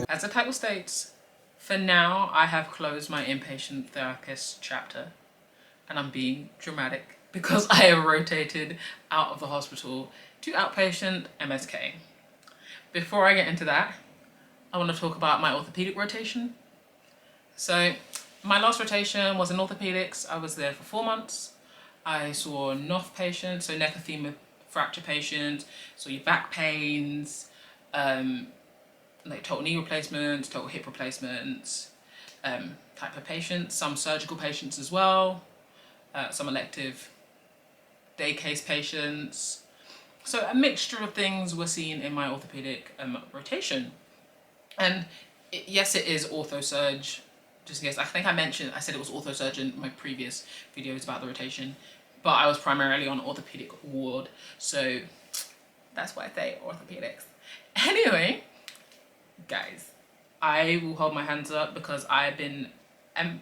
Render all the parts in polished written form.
As the title states, for now I have closed my inpatient therapist chapter, and I'm being dramatic because I have rotated out of the hospital to outpatient MSK. Before I get into that, I want to talk about my orthopedic rotation. So my last rotation was in orthopedics. I was there for 4 months. I saw NOF patients, so neck and femur fracture patients, so your back pains, like total knee replacements, total hip replacements, type of patients, some surgical patients as well, some elective day case patients. So a mixture of things were seen in my orthopedic rotation. And yes, it is orthosurge. Just in case, I think I said it was orthosurge in my previous videos about the rotation, but I was primarily on orthopedic ward, so that's why I say orthopedics. Anyway, guys, I will hold my hands up because I've been, how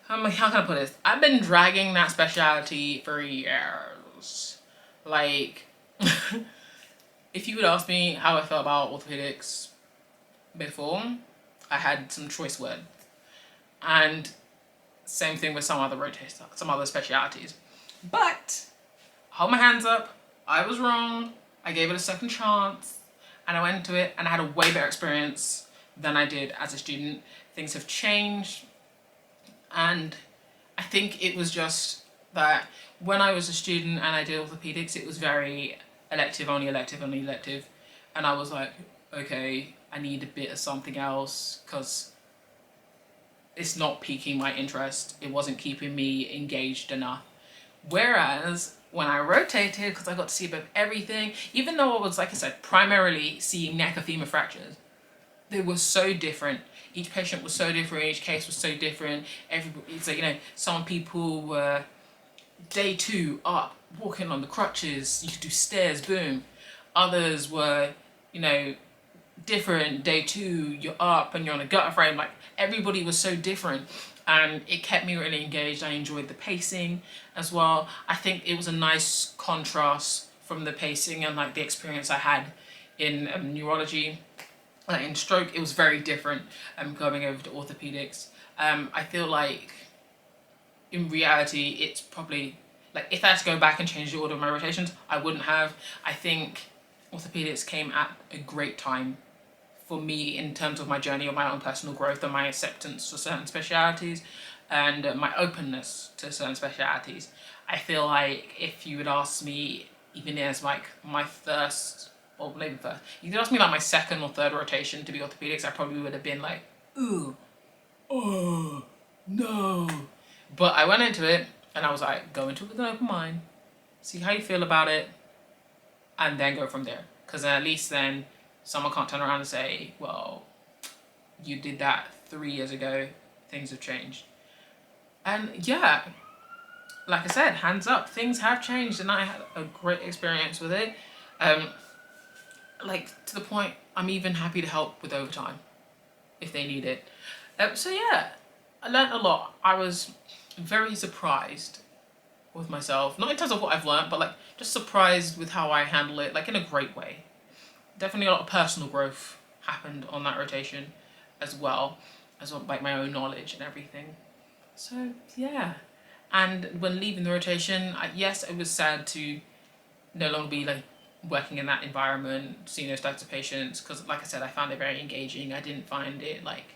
can I put this? I've been dragging that specialty for years. Like, if you would ask me how I felt about orthopedics before, I had some choice words. And same thing with some other specialities. But, hold my hands up, I was wrong, I gave it a second chance, and I went into it and I had a way better experience than I did as a student. Things have changed, and I think it was just that when I was a student and I did orthopedics, it was very elective, only elective, only elective, and I was like, okay, I need a bit of something else because it's not piquing my interest. It wasn't keeping me engaged enough. Whereas when I rotated, because I got to see a bit of everything, even though I was, like I said, primarily seeing neck and femur fractures, they were so different. Each patient was so different, each case was so different. It's like, you know, some people were day 2 up, walking on the crutches, you could do stairs, boom. Others were, you know, different. Day 2, you're up and you're on a gutter frame. Like, everybody was so different, and it kept me really engaged. I enjoyed the pacing as well. I think it was a nice contrast from the pacing and like the experience I had in neurology. Like in stroke, it was very different going over to orthopedics. I feel like in reality, it's probably, like, if I had to go back and change the order of my rotations, I wouldn't have. I think orthopedics came at a great time for me in terms of my journey of my own personal growth and my acceptance for certain specialities and my openness to certain specialities. I feel like if you would ask me, even as like my first, or maybe first, you could ask me like my second or third rotation to be orthopedics, I probably would have been like, ooh, oh, no. But I went into it and I was like, go into it with an open mind, see how you feel about it, and then go from there. Because at least then someone can't turn around and say, well, you did that 3 years ago, things have changed. And yeah, like I said, hands up, things have changed and I had a great experience with it. Like, to the point, I'm even happy to help with overtime if they need it. So yeah, I learned a lot. I was very surprised with myself, not in terms of what I've learned, but like just surprised with how I handle it, like in a great way. Definitely a lot of personal growth happened on that rotation as well like my own knowledge and everything. So yeah, and when leaving the rotation, yes, it was sad to no longer be like working in that environment, seeing those types of patients, because like I said, I found it very engaging. I didn't find it like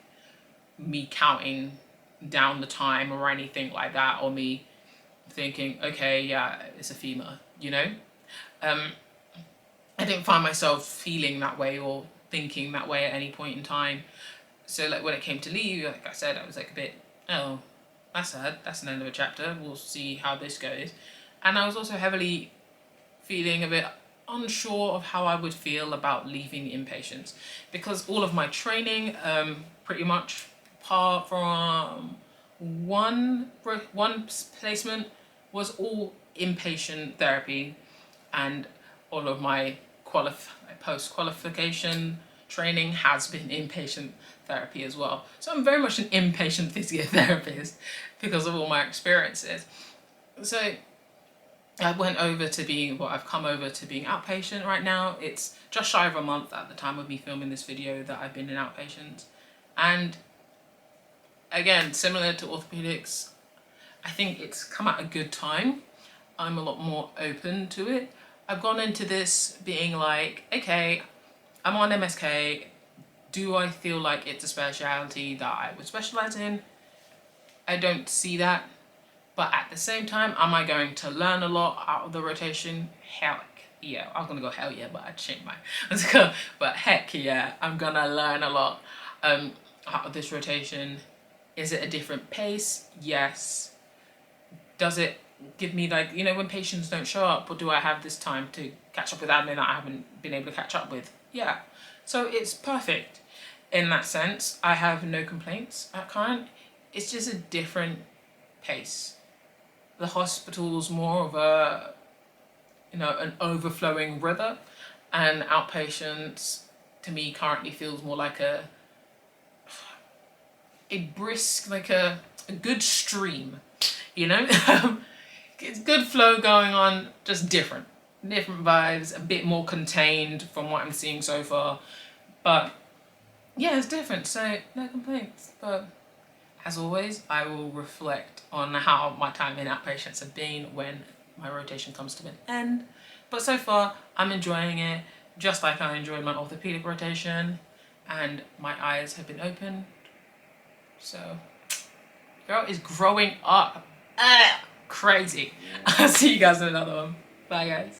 me counting down the time or anything like that, or me thinking, okay, yeah, it's a femur, you know? I didn't find myself feeling that way or thinking that way at any point in time. So like when it came to leave, like I said, I was like a bit, oh, that's sad, that's an end of a chapter, we'll see how this goes. And I was also heavily feeling a bit unsure of how I would feel about leaving inpatients, because all of my training, pretty much apart from one placement, was all inpatient therapy, and all of my post-qualification training has been inpatient therapy as well. So I'm very much an inpatient physiotherapist because of all my experiences. So I've come over to being outpatient right now. It's just shy of a month at the time of me filming this video that I've been in outpatient. And again, similar to orthopedics, I think it's come at a good time. I'm a lot more open to it. I've gone into this being like, okay, I'm on MSK. Do I feel like it's a specialty that I would specialize in? I don't see that. But at the same time, am I going to learn a lot out of the rotation? Heck yeah. I was gonna go hell yeah, but I changed my let's go. But heck yeah, I'm gonna learn a lot out of this rotation. Is it a different pace? Yes. Does it give me, like, you know, when patients don't show up, or do I have this time to catch up with admin that I haven't been able to catch up with? Yeah. So it's perfect in that sense. I have no complaints at current. It's just a different pace. The hospital's more of a, you know, an overflowing river, and outpatients to me currently feels more like a brisk, like a good stream, you know. It's good flow going on, just different vibes, a bit more contained from what I'm seeing so far. But yeah, it's different, so no complaints. But as always, I will reflect on how my time in outpatients have been when my rotation comes to an end. But so far, I'm enjoying it, just like I enjoyed my orthopedic rotation, and my eyes have been opened. So, girl is growing up. Crazy. I'll see you guys in another one. Bye, guys.